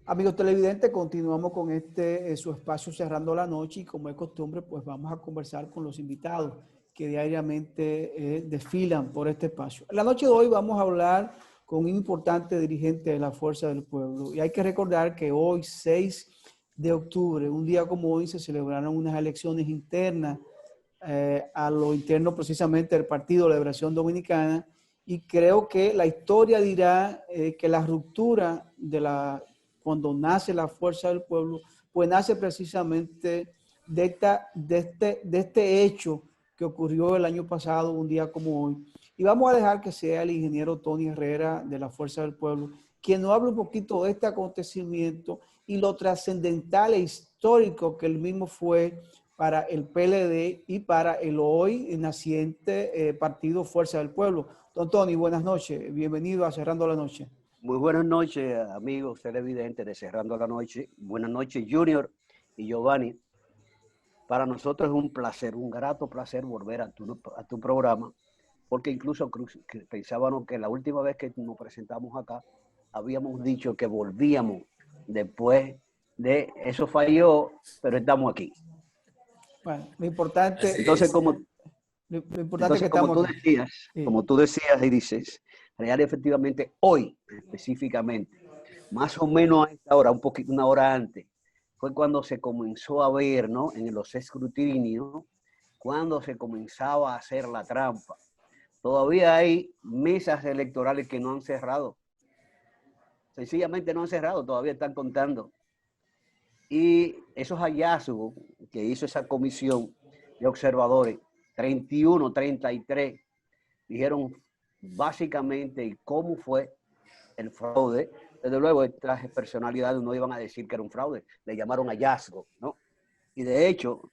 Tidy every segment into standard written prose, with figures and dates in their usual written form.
Amigos televidentes, continuamos con su espacio Cerrando la Noche y como es costumbre, pues vamos a conversar con los invitados que diariamente desfilan por este espacio. En la noche de hoy vamos a hablar con un importante dirigente de la Fuerza del Pueblo y hay que recordar que hoy, 6 de octubre, un día como hoy, se celebraron unas elecciones internas a lo interno precisamente del Partido de Liberación Dominicana y creo que la historia dirá que la ruptura cuando nace la Fuerza del Pueblo, pues nace precisamente de este hecho que ocurrió el año pasado, un día como hoy. Y vamos a dejar que sea el ingeniero Tony Herrera de la Fuerza del Pueblo quien nos hable un poquito de este acontecimiento y lo trascendental e histórico que el mismo fue para el PLD y para el hoy naciente Partido Fuerza del Pueblo. Don Tony, buenas noches. Bienvenido a Cerrando la Noche. Muy buenas noches, amigos televidentes de Cerrando la Noche. Buenas noches, Junior y Giovanni. Para nosotros es un placer, un grato placer volver a tu programa, porque incluso pensábamos que la última vez que nos presentamos acá, habíamos dicho que volvíamos después de eso falló, pero estamos aquí. Bueno, lo importante, Entonces, lo importante es que como estamos tú aquí. decías, Sí. como tú decías y dices, real efectivamente hoy específicamente, más o menos a esta hora, un poquito, una hora antes, fue cuando se comenzó a ver, ¿no? En los escrutinios, cuando se comenzaba a hacer la trampa. Todavía hay mesas electorales que no han cerrado. Sencillamente no han cerrado, todavía están contando. Y esos hallazgos que hizo esa comisión de observadores, 31, 33, dijeron básicamente cómo fue el fraude. Desde luego, estas personalidades no iban a decir que era un fraude, le llamaron hallazgo, ¿no? Y de hecho,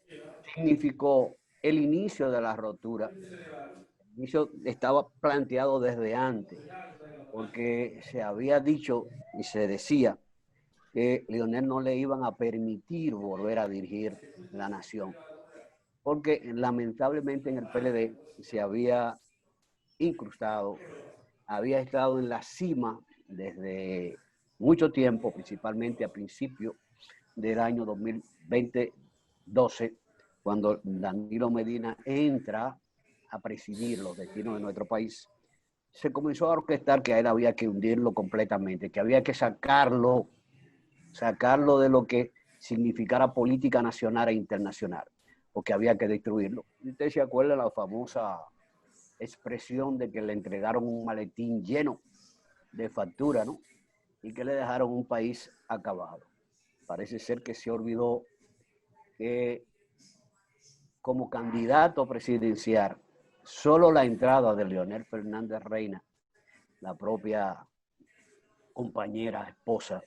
significó el inicio de la rotura. El inicio estaba planteado desde antes, porque se había dicho y se decía que Leonel no le iban a permitir volver a dirigir la nación, porque lamentablemente en el PLD se había incrustado, había estado en la cima desde mucho tiempo, principalmente a principios del año 2012, cuando Danilo Medina entra a presidir los destinos de nuestro país. Se comenzó a orquestar que a él había que hundirlo completamente, que había que sacarlo de lo que significara política nacional e internacional, o que había que destruirlo. Y usted se acuerda de la famosa expresión de que le entregaron un maletín lleno de factura, ¿no? Y que le dejaron un país acabado. Parece ser que se olvidó que como candidato presidencial, solo la entrada de Leonel Fernández Reina, la propia compañera, esposa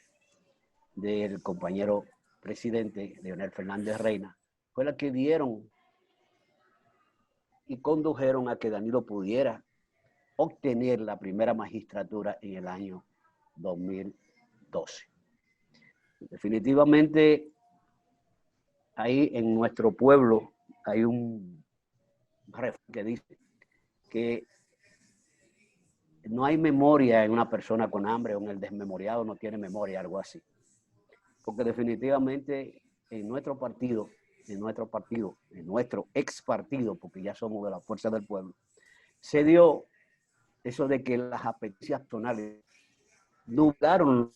del compañero presidente Leonel Fernández Reina, fue la que dieron y condujeron a que Danilo pudiera obtener la primera magistratura en el año 2012. Definitivamente, ahí en nuestro pueblo hay un refrán que dice que no hay memoria en una persona con hambre, o en el desmemoriado no tiene memoria, algo así. Porque definitivamente en nuestro partido, en nuestro ex partido, porque ya somos de la Fuerza del Pueblo, se dio eso de que las apetencias tonales nublaron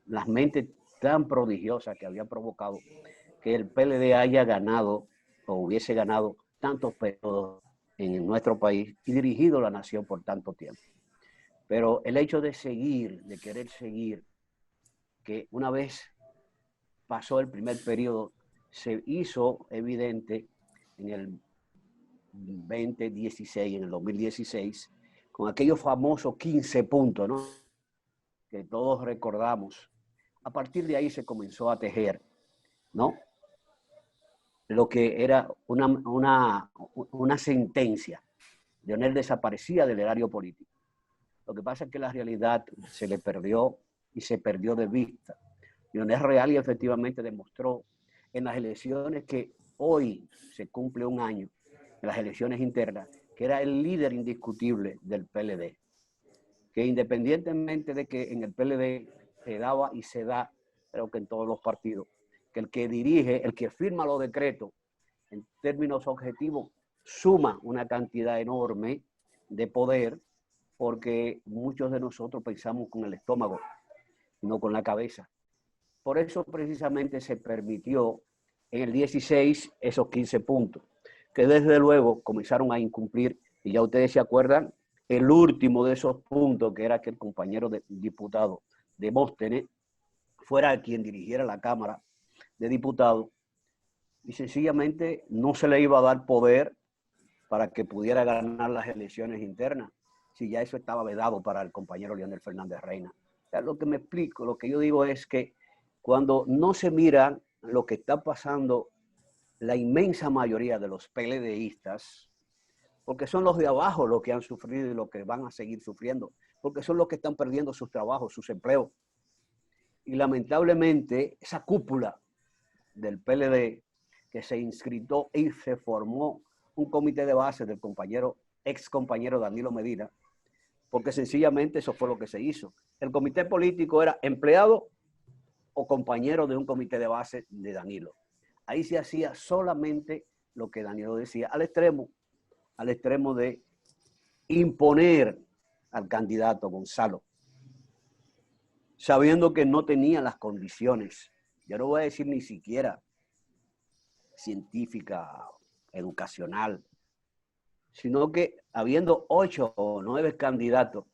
las mentes tan prodigiosas que habían provocado que el PLD haya ganado o hubiese ganado tantos periodos en nuestro país y dirigido la nación por tanto tiempo. Pero el hecho de seguir, de querer seguir, que una vez pasó el primer periodo, se hizo evidente en el 2016, en el 2016, con aquellos famosos 15 puntos, ¿no? Que todos recordamos. A partir de ahí se comenzó a tejer, ¿no? Lo que era una sentencia. Leonel desaparecía del erario político. Lo que pasa es que la realidad se le perdió y se perdió de vista. Leonel Real y efectivamente demostró en las elecciones que hoy se cumple un año, en las elecciones internas, que era el líder indiscutible del PLD. Que independientemente de que en el PLD se daba y se da creo que en todos los partidos, que el que dirige, el que firma los decretos, en términos objetivos, suma una cantidad enorme de poder, porque muchos de nosotros pensamos con el estómago, no con la cabeza. Por eso precisamente se permitió en el 16 esos 15 puntos, que desde luego comenzaron a incumplir, y ya ustedes se acuerdan, el último de esos puntos, que era que el compañero diputado Demóstenes fuera quien dirigiera la Cámara de Diputados, y sencillamente no se le iba a dar poder para que pudiera ganar las elecciones internas, si ya eso estaba vedado para el compañero Leonel Fernández Reina. O sea, lo que me explico, lo que yo digo es que cuando no se mira lo que está pasando la inmensa mayoría de los PLDistas, porque son los de abajo los que han sufrido y los que van a seguir sufriendo, porque son los que están perdiendo sus trabajos, sus empleos. Y lamentablemente esa cúpula del PLD que se inscribió y se formó un comité de base del ex compañero Danilo Medina, porque sencillamente eso fue lo que se hizo. El comité político era empleado o compañero de un comité de base de Danilo. Ahí se hacía solamente lo que Danilo decía, al extremo de imponer al candidato Gonzalo, sabiendo que no tenía las condiciones, yo no voy a decir ni siquiera científica, educacional, sino que habiendo 8 o 9 candidatos,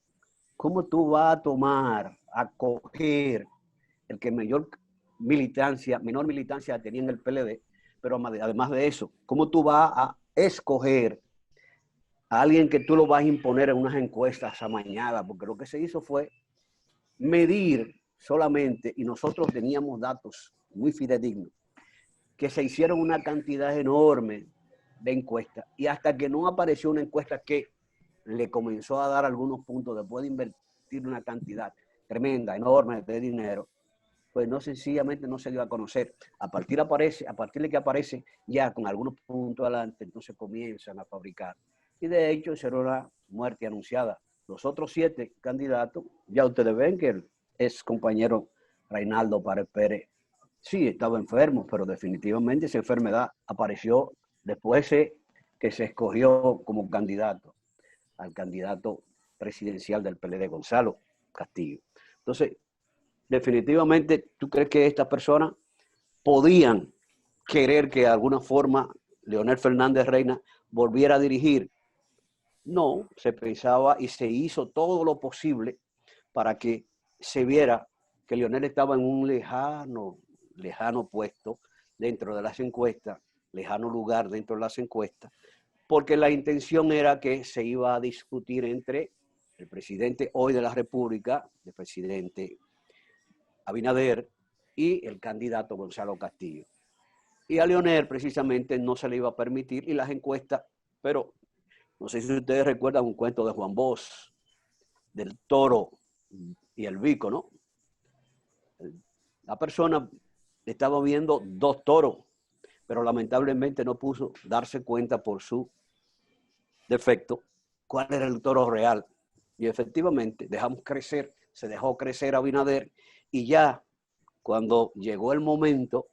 ¿cómo tú vas a tomar, a coger el que menor militancia tenía en el PLD, pero además de eso, cómo tú vas a escoger a alguien que tú lo vas a imponer en unas encuestas amañadas? Porque lo que se hizo fue medir solamente, y nosotros teníamos datos muy fidedignos, que se hicieron una cantidad enorme de encuestas, y hasta que no apareció una encuesta que le comenzó a dar algunos puntos después de invertir una cantidad tremenda, enorme de dinero, pues no, sencillamente no se dio a conocer. A partir de que aparece ya con algunos puntos adelante, entonces comienzan a fabricar. Y de hecho, esa era una muerte anunciada. Los otros 7 candidatos, ya ustedes ven que el ex compañero Reinaldo Pared Pérez sí estaba enfermo, pero definitivamente esa enfermedad apareció después que se escogió como candidato al candidato presidencial del PLD, Gonzalo Castillo. Entonces, definitivamente, ¿tú crees que estas personas podían querer que de alguna forma Leonel Fernández Reina volviera a dirigir? No, se pensaba y se hizo todo lo posible para que se viera que Leonel estaba en un lejano puesto dentro de las encuestas, lejano lugar dentro de las encuestas, porque la intención era que se iba a discutir entre el presidente hoy de la República, el presidente Abinader, y el candidato Gonzalo Castillo. Y a Leonel precisamente no se le iba a permitir, y las encuestas, pero no sé si ustedes recuerdan un cuento de Juan Bosch, del toro y el bico, ¿no? La persona estaba viendo 2 toros, pero lamentablemente no pudo darse cuenta por su defecto cuál era el toro real. Y efectivamente se dejó crecer Abinader, y ya cuando llegó el momento,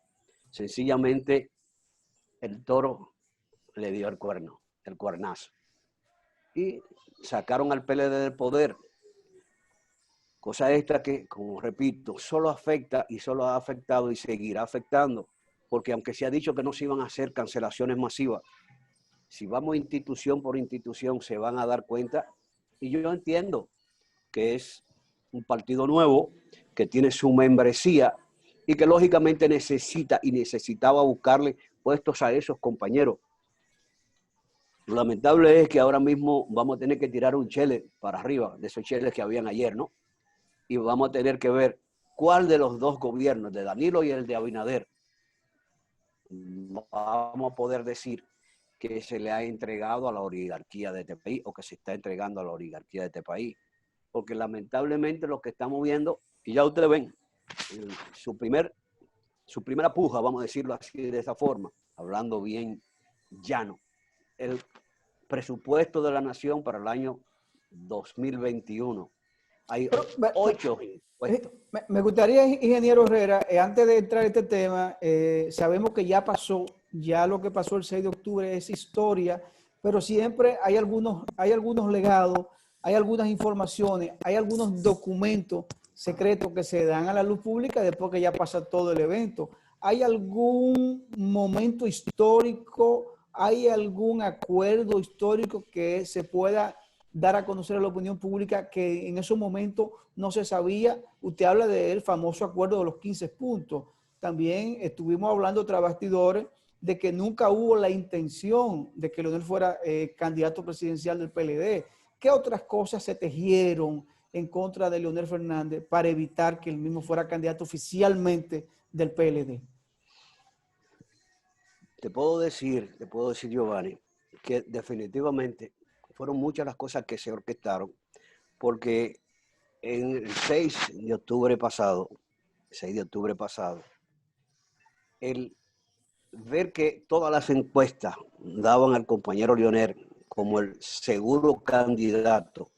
sencillamente el toro le dio el cuernazo. Y sacaron al PLD del poder. Cosa esta que, como repito, solo afecta y solo ha afectado y seguirá afectando, porque aunque se ha dicho que no se iban a hacer cancelaciones masivas, si vamos institución por institución se van a dar cuenta, y yo entiendo que es un partido nuevo, que tiene su membresía y que lógicamente necesitaba buscarle puestos a esos compañeros. Lo lamentable es que ahora mismo vamos a tener que tirar un chele para arriba de esos cheles que habían ayer, ¿no? Y vamos a tener que ver cuál de los 2 gobiernos, de Danilo y el de Abinader, vamos a poder decir que se le ha entregado a la oligarquía de este país, o que se está entregando a la oligarquía de este país. Porque lamentablemente lo que estamos viendo, y ya ustedes ven, su primera puja, vamos a decirlo así, de esa forma, hablando bien llano, el presupuesto de la nación para el año 2021 Hay Pero, 8 puestos. me gustaría, ingeniero Herrera, antes de entrar en este tema, sabemos que ya pasó, ya lo que pasó el 6 de octubre es historia, pero siempre hay algunos legados, hay algunas informaciones, hay algunos documentos secretos que se dan a la luz pública después que ya pasa todo el evento. ¿Hay algún momento histórico, hay algún acuerdo histórico que se pueda dar a conocer a la opinión pública que en esos momentos no se sabía? Usted habla del famoso acuerdo de los 15 puntos. También estuvimos hablando tras bastidores de que nunca hubo la intención de que Leonel fuera candidato presidencial del PLD. ¿Qué otras cosas se tejieron en contra de Leonel Fernández para evitar que él mismo fuera candidato oficialmente del PLD? Te puedo decir, Giovanni, que definitivamente fueron muchas las cosas que se orquestaron, porque en el 6 de octubre pasado, el ver que todas las encuestas daban al compañero Leonel como el seguro candidato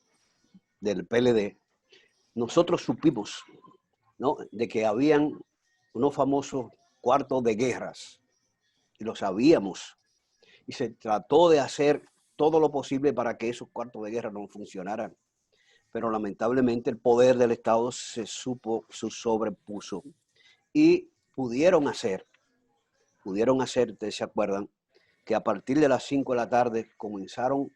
del PLD, nosotros supimos, ¿no?, de que habían unos famosos cuartos de guerras, y lo sabíamos, y se trató de hacer todo lo posible para que esos cuartos de guerra no funcionaran, pero lamentablemente el poder del Estado se sobrepuso y pudieron hacer, ustedes se acuerdan, que a partir de las 5 de la tarde comenzaron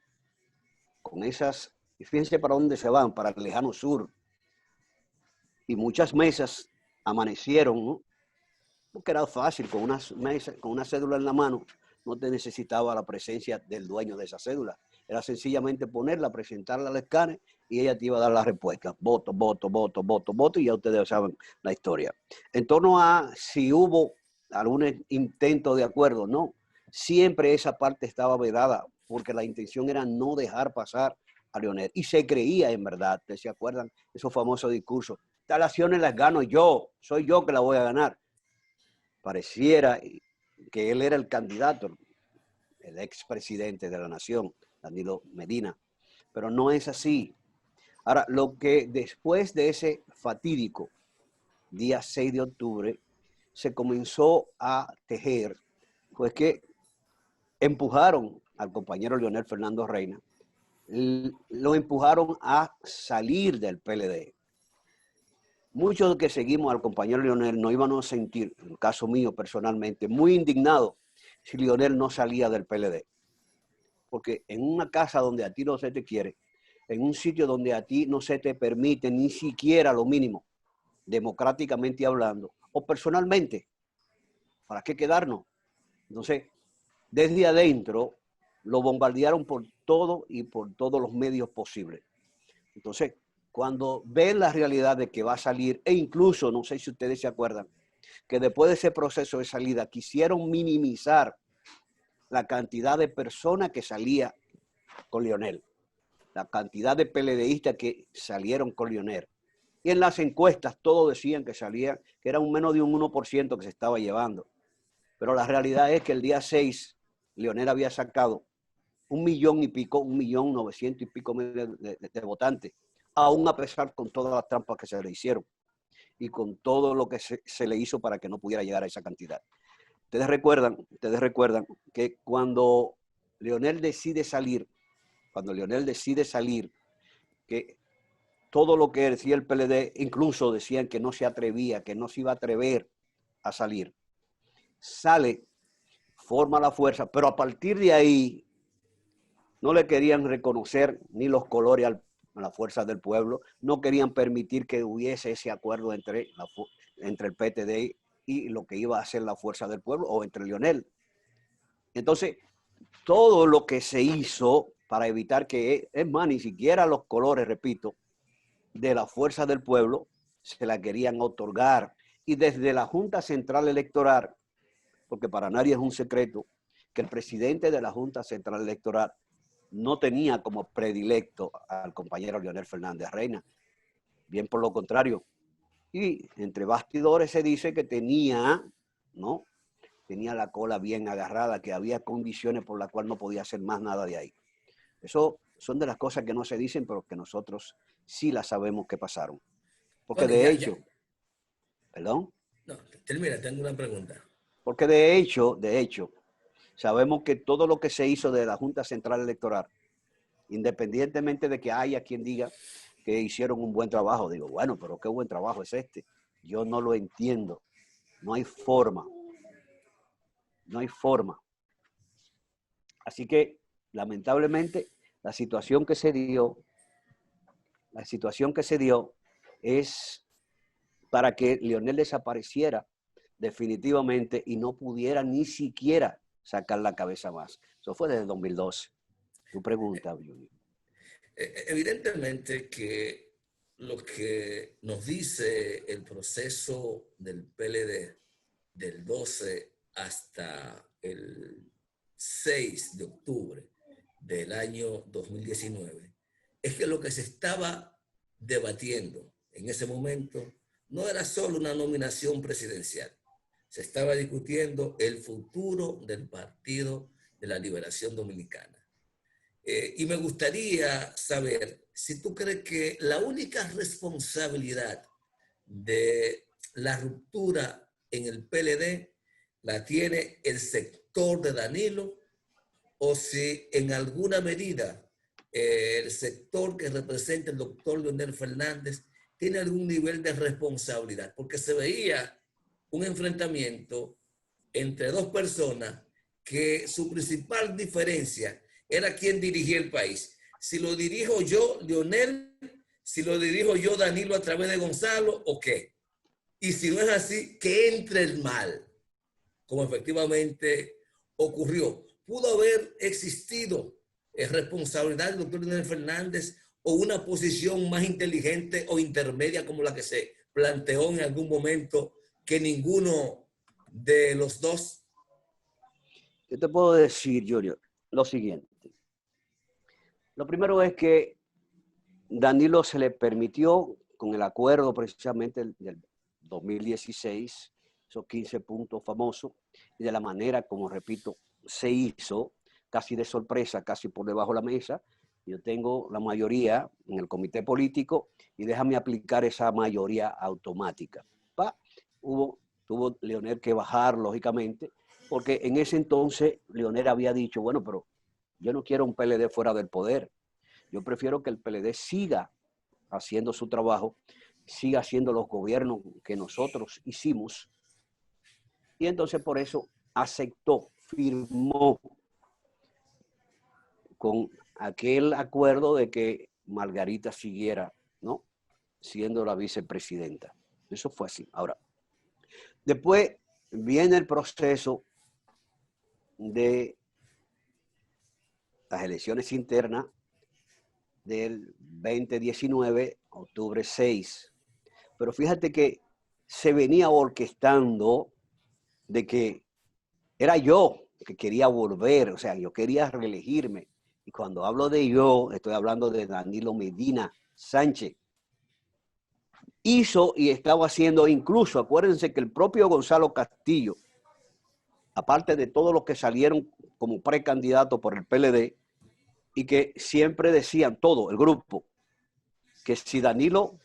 con esas, y fíjense para dónde se van, para el lejano sur, y muchas mesas amanecieron, ¿no?, porque era fácil, con una cédula en la mano, no te necesitaba la presencia del dueño de esa cédula. Era sencillamente ponerla, presentarla al escáner y ella te iba a dar la respuesta. Voto, voto, voto, voto, voto, y ya ustedes saben la historia. En torno a si hubo algún intento de acuerdo, no. Siempre esa parte estaba vedada porque la intención era no dejar pasar a Leonel. Y se creía en verdad, ¿ustedes se acuerdan? Esos famosos discursos. Estas elecciones las gano yo, soy yo que la voy a ganar. Pareciera que él era el candidato, el expresidente de la nación, Danilo Medina, pero no es así. Ahora, lo que después de ese fatídico día 6 de octubre se comenzó a tejer, pues que empujaron al compañero Leonel Fernando Reina, lo empujaron a salir del PLD. Muchos que seguimos al compañero Leonel nos íbamos a sentir, en el caso mío personalmente, muy indignados si Leonel no salía del PLD. Porque en una casa donde a ti no se te quiere, en un sitio donde a ti no se te permite ni siquiera lo mínimo, democráticamente hablando, o personalmente, ¿para qué quedarnos? Entonces, desde adentro, lo bombardearon por todo y por todos los medios posibles. Entonces, cuando ven la realidad de que va a salir, e incluso, no sé si ustedes se acuerdan, que después de ese proceso de salida quisieron minimizar la cantidad de personas que salía con Leonel, la cantidad de PLDistas que salieron con Leonel. Y en las encuestas todos decían que salían, que era un menos de un 1% que se estaba llevando. Pero la realidad es que el día 6, Leonel había sacado 1.000.000 y pico, 1.900.000 y pico de votantes, aún a pesar con todas las trampas que se le hicieron y con todo lo que se le hizo para que no pudiera llegar a esa cantidad. Ustedes recuerdan que cuando Leonel decide salir, que todo lo que decía el PLD, incluso decían que no se atrevía, que no se iba a atrever a salir, sale, forma la fuerza, pero a partir de ahí no le querían reconocer ni los colores a las fuerzas del pueblo, no querían permitir que hubiese ese acuerdo entre el PTD y lo que iba a hacer la fuerza del pueblo, o entre Leonel. Entonces, todo lo que se hizo para evitar que, es más, ni siquiera los colores, repito, de la fuerza del pueblo se la querían otorgar. Y desde la Junta Central Electoral, porque para nadie es un secreto que el presidente de la Junta Central Electoral no tenía como predilecto al compañero Leonel Fernández Reina, bien por lo contrario. Y entre bastidores se dice que tenía, ¿no?, tenía la cola bien agarrada, que había condiciones por las cuales no podía hacer más nada de ahí. Eso son de las cosas que no se dicen, pero que nosotros sí las sabemos que pasaron. Porque Bueno, de hecho, perdón, no, termina, tengo una pregunta. porque de hecho, sabemos que todo lo que se hizo de la Junta Central Electoral, independientemente de que haya quien diga que hicieron un buen trabajo, digo, bueno, pero qué buen trabajo es este. Yo no lo entiendo. No hay forma. No hay forma. Así que, lamentablemente, la situación que se dio es para que Leonel desapareciera definitivamente y no pudiera ni siquiera sacar la cabeza más. Eso fue desde 2012. Tu pregunta, Junior. Evidentemente que lo que nos dice el proceso del PLD del 12 hasta el 6 de octubre del año 2019 es que lo que se estaba debatiendo en ese momento no era solo una nominación presidencial, se estaba discutiendo el futuro del Partido de la Liberación Dominicana. Y me gustaría saber si tú crees que la única responsabilidad de la ruptura en el PLD la tiene el sector de Danilo o si en alguna medida el sector que representa el doctor Leonel Fernández tiene algún nivel de responsabilidad, porque se veía un enfrentamiento entre dos personas que su principal diferencia era quién dirigía el país. Si lo dirijo yo, Leonel, si lo dirijo yo, Danilo, a través de Gonzalo, ¿o qué? Y si no es así, que entre el mal, como efectivamente ocurrió. Pudo haber existido responsabilidad del doctor Leonel Fernández o una posición más inteligente o intermedia como la que se planteó en algún momento que ninguno de los dos. Yo te puedo decir, Junior, lo siguiente. Lo primero es que Danilo se le permitió, con el acuerdo precisamente del 2016, esos 15 puntos famosos, y de la manera como, repito, se hizo, casi de sorpresa, casi por debajo de la mesa. Yo tengo la mayoría en el comité político y déjame aplicar esa mayoría automática. Tuvo Leonel que bajar, lógicamente, porque en ese entonces Leonel había dicho, bueno, pero yo no quiero un PLD fuera del poder. Yo prefiero que el PLD siga haciendo su trabajo, siga haciendo los gobiernos que nosotros hicimos. Y entonces por eso aceptó, firmó con aquel acuerdo de que Margarita siguiera, ¿no?, siendo la vicepresidenta. Eso fue así. Ahora, después viene el proceso de las elecciones internas del 2019, octubre 6. Pero fíjate que se venía orquestando de que era yo que quería volver, o sea, yo quería reelegirme. Y cuando hablo de yo, estoy hablando de Danilo Medina Sánchez. Hizo y estaba haciendo, incluso, acuérdense que el propio Gonzalo Castillo, aparte de todos los que salieron como precandidatos por el PLD, y que siempre decían, todo el grupo, que si Danilo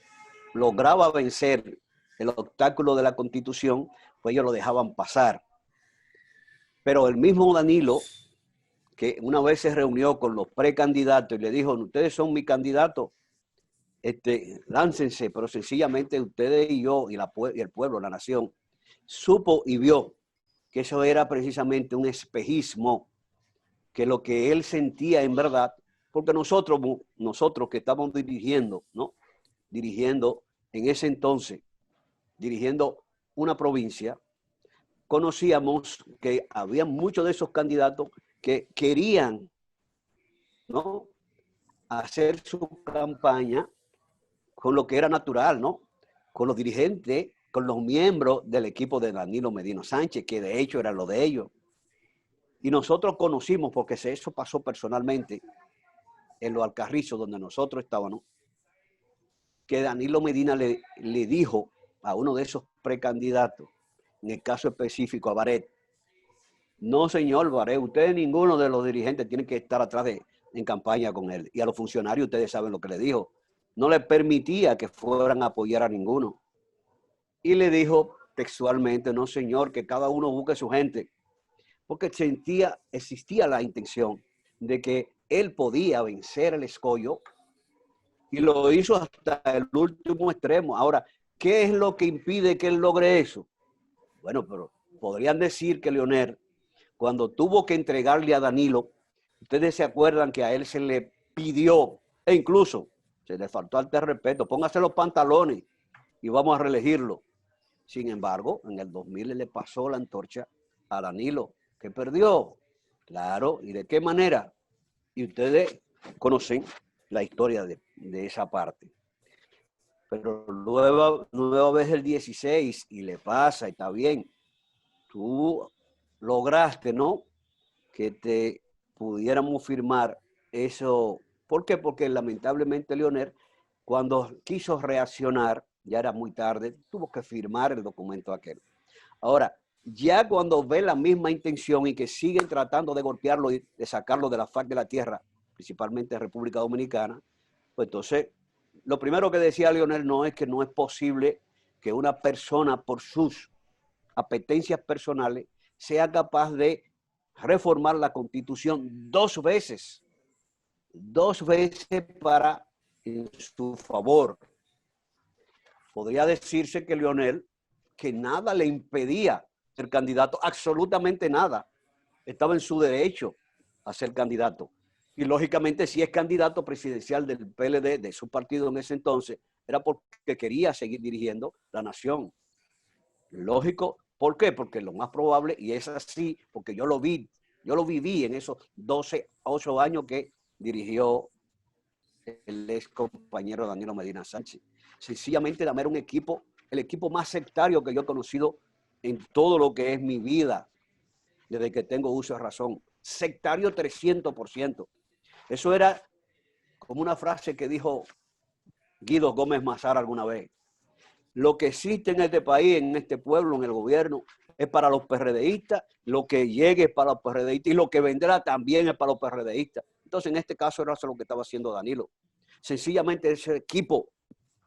lograba vencer el obstáculo de la Constitución, pues ellos lo dejaban pasar. Pero el mismo Danilo, que una vez se reunió con los precandidatos y le dijo, ustedes son mi candidato, láncense, pero sencillamente ustedes y yo y el pueblo, la nación, supo y vio que eso era precisamente un espejismo, que lo que él sentía en verdad, porque nosotros que estamos dirigiendo, ¿no?, dirigiendo en ese entonces, dirigiendo una provincia, conocíamos que había muchos de esos candidatos que querían, ¿no?, hacer su campaña con lo que era natural, ¿no?, con los dirigentes, con los miembros del equipo de Danilo Medina Sánchez, que de hecho era lo de ellos. Y nosotros conocimos, porque eso pasó personalmente en los Alcarrizos, donde nosotros estábamos, que Danilo Medina le dijo a uno de esos precandidatos, en el caso específico a Baret, no señor Baret, ustedes ninguno de los dirigentes tienen que estar atrás en campaña con él. Y a los funcionarios ustedes saben lo que le dijo. No le permitía que fueran a apoyar a ninguno. Y le dijo textualmente, no señor, que cada uno busque su gente. Porque existía la intención de que él podía vencer el escollo y lo hizo hasta el último extremo. Ahora, ¿qué es lo que impide que él logre eso? Bueno, pero podrían decir que Leonel, cuando tuvo que entregarle a Danilo, ustedes se acuerdan que a él se le pidió, e incluso se le faltó al respeto, póngase los pantalones y vamos a reelegirlo. Sin embargo, en el 2000 le pasó la antorcha a Danilo, que perdió. Claro, ¿y de qué manera? Y ustedes conocen la historia de esa parte. Pero nueva vez el 16 y le pasa y está bien. Tú lograste, ¿no? Que te pudiéramos firmar eso. ¿Por qué? Porque lamentablemente Leonel, cuando quiso reaccionar, ya era muy tarde, tuvo que firmar el documento aquel. Ahora, ya cuando ve la misma intención y que siguen tratando de golpearlo y de sacarlo de la faz de la tierra, principalmente República Dominicana, pues entonces, lo primero que decía Leonel no es que no es posible que una persona por sus apetencias personales sea capaz de reformar la Constitución dos veces para en su favor. Podría decirse que Leonel, que nada le impedía ser candidato, absolutamente nada, estaba en su derecho a ser candidato. Y lógicamente, si es candidato presidencial del PLD, de su partido en ese entonces, era porque quería seguir dirigiendo la nación. Lógico, ¿por qué? Porque lo más probable, y es así, porque yo lo viví en esos 12, 8 años que dirigió el ex compañero Danilo Medina Sánchez. Sencillamente era un equipo, el equipo más sectario que yo he conocido en todo lo que es mi vida, desde que tengo uso de razón. Sectario 300%. Eso era como una frase que dijo Guido Gómez Mazara alguna vez. Lo que existe en este país, en este pueblo, en el gobierno, es para los PRDistas, lo que llegue es para los PRDistas y lo que vendrá también es para los PRDistas. Entonces, en este caso era lo que estaba haciendo Danilo. Sencillamente ese equipo,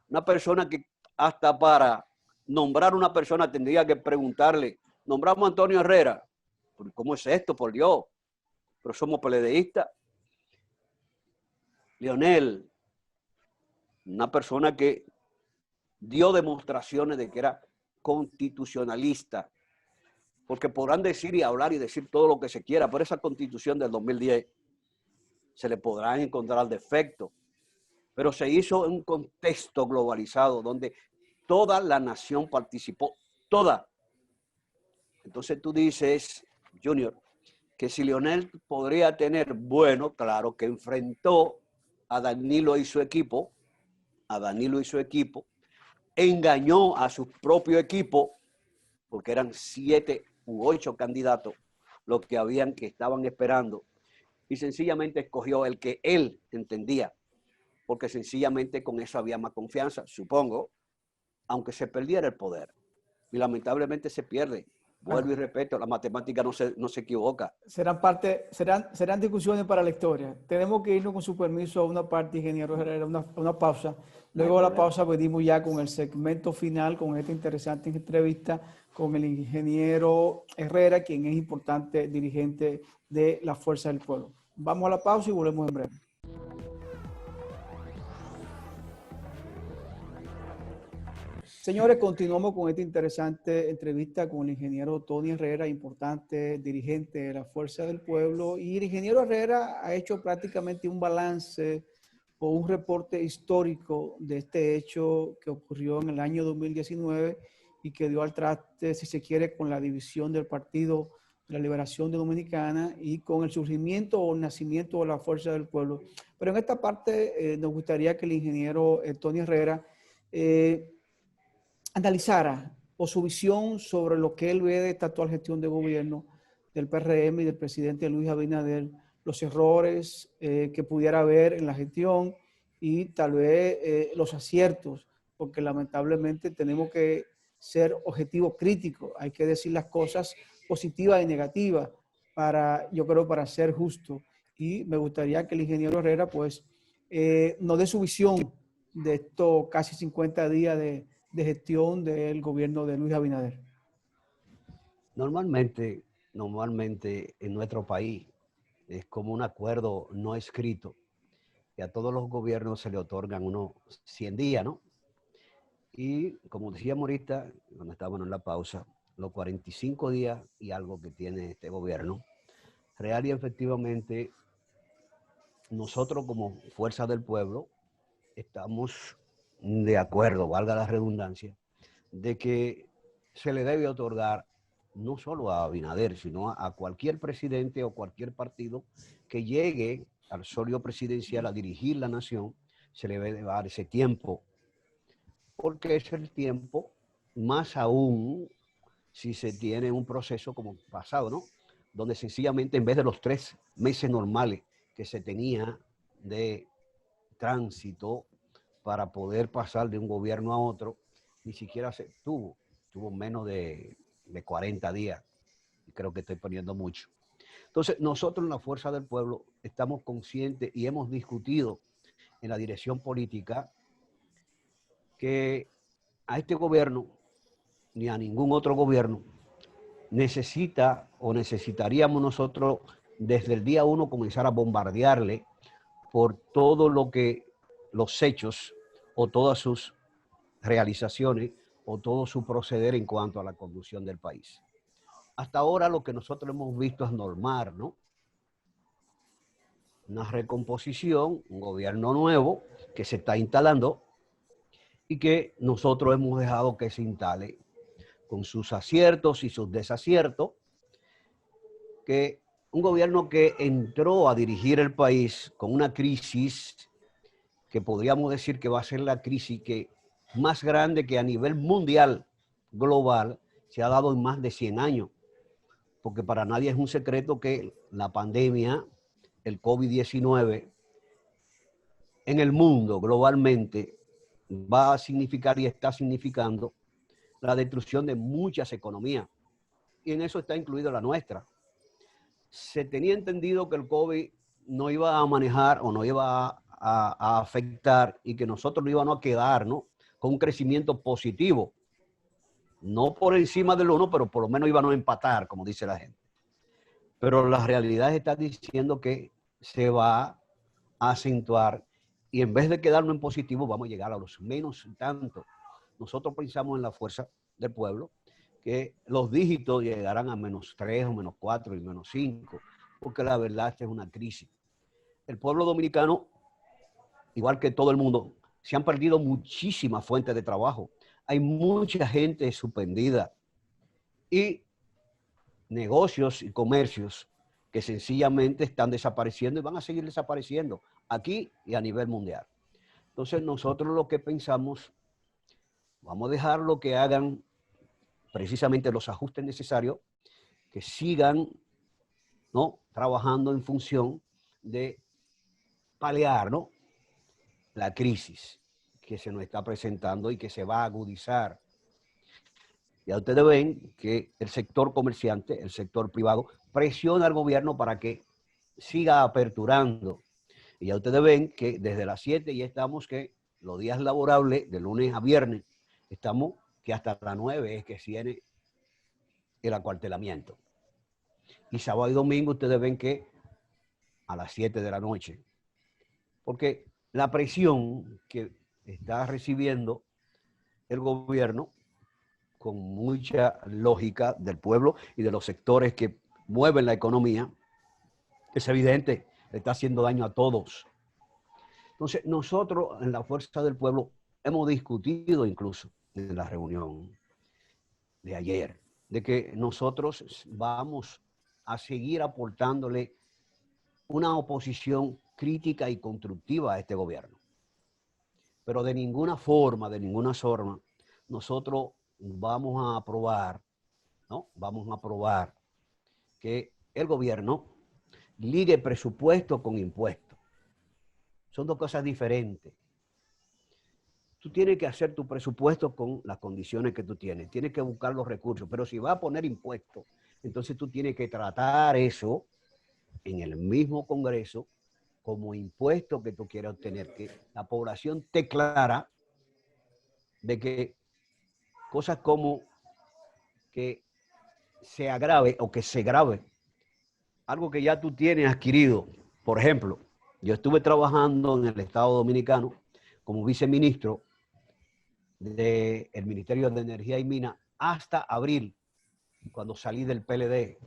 una persona que hasta para nombrar una persona tendría que preguntarle, nombramos a Antonio Herrera, ¿cómo es esto, por Dios? Pero somos PLDistas. Leonel, una persona que dio demostraciones de que era constitucionalista, porque podrán decir y hablar y decir todo lo que se quiera, pero esa constitución del 2010 se le podrán encontrar defectos, pero se hizo en un contexto globalizado donde toda la nación participó, toda. Entonces tú dices, Junior, que si Leonel podría tener, bueno, claro, que enfrentó a Danilo y su equipo, engañó a su propio equipo, porque eran 7 u 8 candidatos los que estaban esperando, y sencillamente escogió el que él entendía, porque sencillamente con eso había más confianza, supongo, aunque se perdiera el poder. Y lamentablemente se pierde. Vuelvo y repito, la matemática no se equivoca. Serán discusiones para la historia. Tenemos que irnos con su permiso a una parte, ingeniero Herrera, una pausa. Luego de la pausa venimos ya con el segmento final, con esta interesante entrevista con el ingeniero Herrera, quien es importante dirigente de la Fuerza del Pueblo. Vamos a la pausa y volvemos en breve. Señores, continuamos con esta interesante entrevista con el ingeniero Tony Herrera, importante dirigente de la Fuerza del Pueblo. Y el ingeniero Herrera ha hecho prácticamente un balance o un reporte histórico de este hecho que ocurrió en el año 2019 y que dio al traste, si se quiere, con la división del Partido de la Liberación de Dominicana y con el surgimiento o el nacimiento de la Fuerza del Pueblo. Pero en esta parte nos gustaría que el ingeniero Tony Herrera analizara o su visión sobre lo que él ve de esta actual gestión de gobierno del PRM y del presidente Luis Abinader, los errores que pudiera haber en la gestión y tal vez los aciertos, porque lamentablemente tenemos que ser objetivos críticos, hay que decir las cosas positivas y negativas para, yo creo, para ser justo y me gustaría que el ingeniero Herrera pues nos dé su visión de estos casi 50 días de gestión del gobierno de Luis Abinader. Normalmente en nuestro país es como un acuerdo no escrito que a todos los gobiernos se le otorgan unos 100 días, ¿no? Y como decíamos ahorita, cuando estábamos en la pausa, los 45 días y algo que tiene este gobierno, real y efectivamente, nosotros como Fuerza del Pueblo estamos de acuerdo, valga la redundancia, de que se le debe otorgar no solo a Abinader, sino a cualquier presidente o cualquier partido que llegue al solio presidencial a dirigir la nación, se le debe dar ese tiempo, porque es el tiempo, más aún si se tiene un proceso como pasado, ¿no? Donde sencillamente en vez de los 3 meses normales que se tenía de tránsito para poder pasar de un gobierno a otro, ni siquiera se tuvo menos de 40 días. Creo que estoy poniendo mucho. Entonces, nosotros en la Fuerza del Pueblo estamos conscientes y hemos discutido en la dirección política que a este gobierno ni a ningún otro gobierno necesita o necesitaríamos nosotros desde el día 1 comenzar a bombardearle por todo lo que los hechos o todas sus realizaciones o todo su proceder en cuanto a la conducción del país. Hasta ahora lo que nosotros hemos visto es normal, ¿no? Una recomposición, un gobierno nuevo que se está instalando y que nosotros hemos dejado que se instale con sus aciertos y sus desaciertos, que un gobierno que entró a dirigir el país con una crisis que podríamos decir que va a ser la crisis que más grande que a nivel mundial, global, se ha dado en más de 100 años, porque para nadie es un secreto que la pandemia, el COVID-19, en el mundo globalmente va a significar y está significando la destrucción de muchas economías, y en eso está incluida la nuestra. Se tenía entendido que el COVID no iba a manejar o no iba a afectar y que nosotros no íbamos a quedar, ¿no?, con un crecimiento positivo. No por encima del 1, pero por lo menos íbamos a empatar, como dice la gente. Pero la realidad está diciendo que se va a acentuar y en vez de quedarnos en positivo, vamos a llegar a los menos tanto. Nosotros pensamos en la Fuerza del Pueblo que los dígitos llegarán a -3 o -4 y -5, porque la verdad esta es una crisis. El pueblo dominicano, igual que todo el mundo, se han perdido muchísimas fuentes de trabajo. Hay mucha gente suspendida y negocios y comercios que sencillamente están desapareciendo y van a seguir desapareciendo aquí y a nivel mundial. Entonces nosotros lo que pensamos, vamos a dejar lo que hagan precisamente los ajustes necesarios, que sigan, ¿no?, trabajando en función de paliar, ¿no?, la crisis que se nos está presentando y que se va a agudizar. Ya ustedes ven que el sector comerciante, el sector privado, presiona al gobierno para que siga aperturando. Y ya ustedes ven que desde las 7 ya estamos que los días laborables, de lunes a viernes, estamos que hasta las 9 es que tiene el acuartelamiento. Y sábado y domingo ustedes ven que a las 7 de la noche. Porque la presión que está recibiendo el gobierno, con mucha lógica del pueblo y de los sectores que mueven la economía, es evidente, le está haciendo daño a todos. Entonces, nosotros en la Fuerza del Pueblo hemos discutido incluso en la reunión de ayer, de que nosotros vamos a seguir aportándole una oposición crítica y constructiva a este gobierno. Pero de ninguna forma, nosotros vamos a aprobar, ¿no?, vamos a aprobar que el gobierno ligue presupuesto con impuestos. Son dos cosas diferentes. Tú tienes que hacer tu presupuesto con las condiciones que tú tienes. Tienes que buscar los recursos. Pero si vas a poner impuestos, entonces tú tienes que tratar eso en el mismo Congreso como impuesto que tú quieras obtener, que la población te clara de que cosas como que se agrave o que se grave algo que ya tú tienes adquirido. Por ejemplo, yo estuve trabajando en el Estado Dominicano como viceministro del Ministerio de Energía y Minas hasta abril, cuando salí del PLD.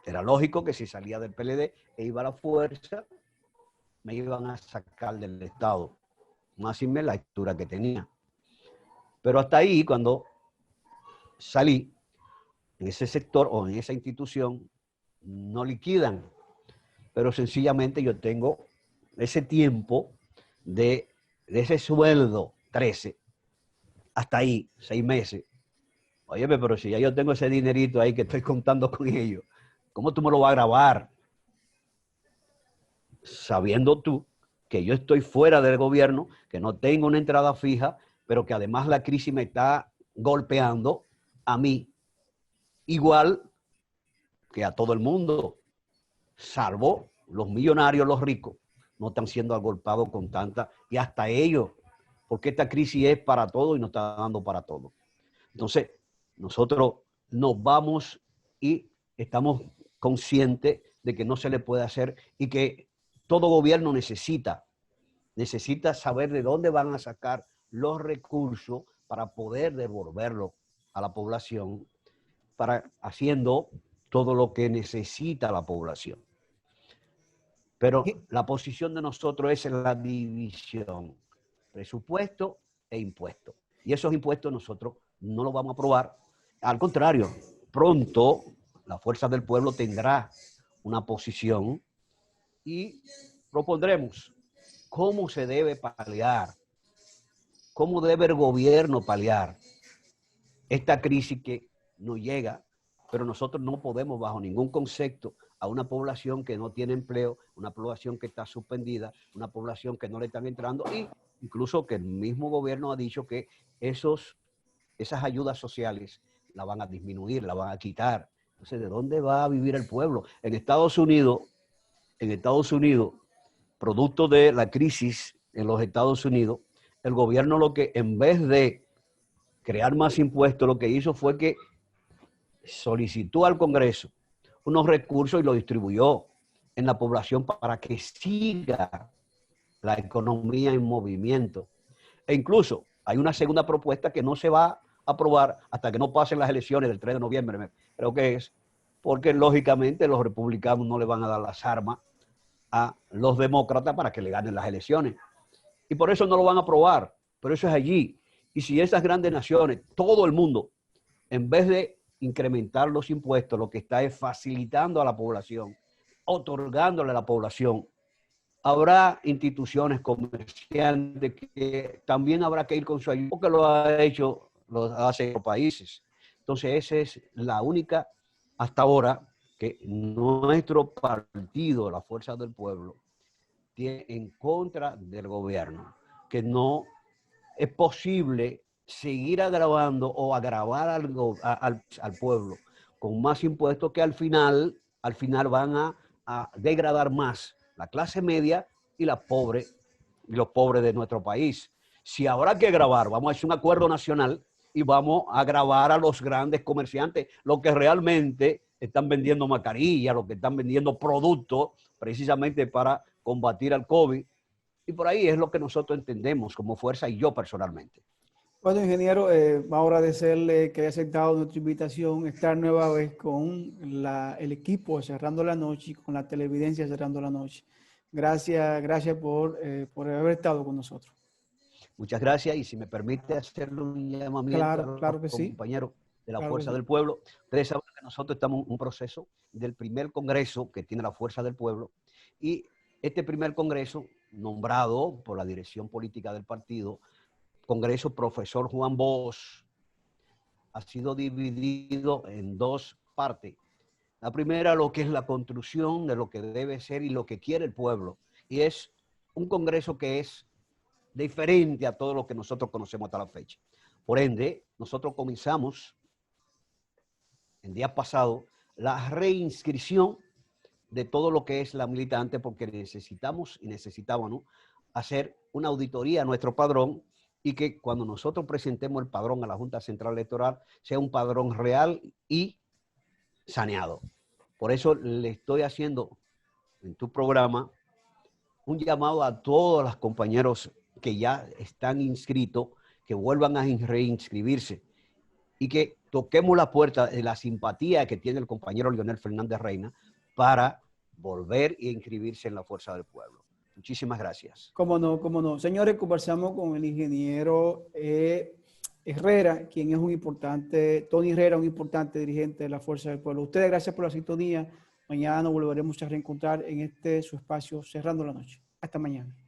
Era lógico que si salía del PLD e iba a la fuerza, me iban a sacar del Estado, más sin la lectura que tenía. Pero hasta ahí, cuando salí en ese sector o en esa institución, no liquidan, pero sencillamente yo tengo ese tiempo de ese sueldo 13 hasta ahí, 6 meses. Oye, pero si ya yo tengo ese dinerito ahí que estoy contando con ellos, ¿cómo tú me lo vas a grabar? Sabiendo tú que yo estoy fuera del gobierno, que no tengo una entrada fija, pero que además la crisis me está golpeando a mí, igual que a todo el mundo, salvo los millonarios, los ricos, no están siendo agolpados con tanta, y hasta ellos, porque esta crisis es para todo y nos está dando para todo. Entonces, nosotros nos vamos y estamos conscientes de que no se le puede hacer y que todo gobierno necesita saber de dónde van a sacar los recursos para poder devolverlo a la población, para haciendo todo lo que necesita la población. Pero la posición de nosotros es la división, presupuesto e impuesto. Y esos impuestos nosotros no los vamos a aprobar. Al contrario, pronto la Fuerza del Pueblo tendrá una posición y propondremos cómo se debe paliar, cómo debe el gobierno paliar esta crisis que nos llega, pero nosotros no podemos bajo ningún concepto a una población que no tiene empleo, una población que está suspendida, una población que no le están entrando, y incluso que el mismo gobierno ha dicho que esas ayudas sociales la van a disminuir, la van a quitar. Entonces, ¿de dónde va a vivir el pueblo? En Estados Unidos, producto de la crisis en los Estados Unidos, el gobierno lo que en vez de crear más impuestos, lo que hizo fue que solicitó al Congreso unos recursos y los distribuyó en la población para que siga la economía en movimiento. E incluso hay una segunda propuesta que no se va a aprobar hasta que no pasen las elecciones del 3 de noviembre, creo que es, porque lógicamente los republicanos no le van a dar las armas a los demócratas para que le ganen las elecciones. Y por eso no lo van a aprobar, pero eso es allí. Y si esas grandes naciones, todo el mundo, en vez de incrementar los impuestos, lo que está es facilitando a la población, otorgándole a la población, habrá instituciones comerciantes que también habrá que ir con su ayuda, porque lo ha hecho, lo hacen los países. Entonces, esa es la única, hasta ahora, que nuestro partido, la Fuerza del Pueblo, tiene en contra del gobierno, que no es posible seguir agravando o agravar al pueblo con más impuestos que al final van a degradar más la clase media y los pobres de nuestro país. Si habrá que grabar, vamos a hacer un acuerdo nacional y vamos a grabar a los grandes comerciantes, los que realmente están vendiendo mascarillas, los que están vendiendo productos precisamente para combatir al COVID. Y por ahí es lo que nosotros entendemos como fuerza y yo personalmente. Bueno, ingeniero, vamos a agradecerle que haya aceptado nuestra invitación, estar nueva vez con el equipo Cerrando la Noche y con la televidencia Cerrando la Noche. Gracias por haber estado con nosotros. Muchas gracias, y si me permite hacerle un llamamiento Claro a que los sí. compañeros de la Claro Fuerza que sí. del Pueblo. Ustedes saben que nosotros estamos en un proceso del primer congreso que tiene la Fuerza del Pueblo, y este primer congreso, nombrado por la dirección política del partido, Congreso Profesor Juan Bosch, ha sido dividido en dos partes. La primera, lo que es la construcción de lo que debe ser y lo que quiere el pueblo, y es un congreso que es diferente a todo lo que nosotros conocemos hasta la fecha. Por ende, nosotros comenzamos el día pasado la reinscripción de todo lo que es la militante, porque necesitamos y necesitábamos hacer una auditoría a nuestro padrón y que cuando nosotros presentemos el padrón a la Junta Central Electoral sea un padrón real y saneado. Por eso le estoy haciendo en tu programa un llamado a todos los compañeros que ya están inscritos, que vuelvan a reinscribirse y que toquemos la puerta de la simpatía que tiene el compañero Leonel Fernández Reina para volver a inscribirse en la Fuerza del Pueblo. Muchísimas gracias. Cómo no, cómo no. Señores, conversamos con el ingeniero Herrera, quien es un importante, Tony Herrera, un importante dirigente de la Fuerza del Pueblo. Ustedes, gracias por la sintonía. Mañana nos volveremos a reencontrar en su espacio Cerrando la Noche. Hasta mañana.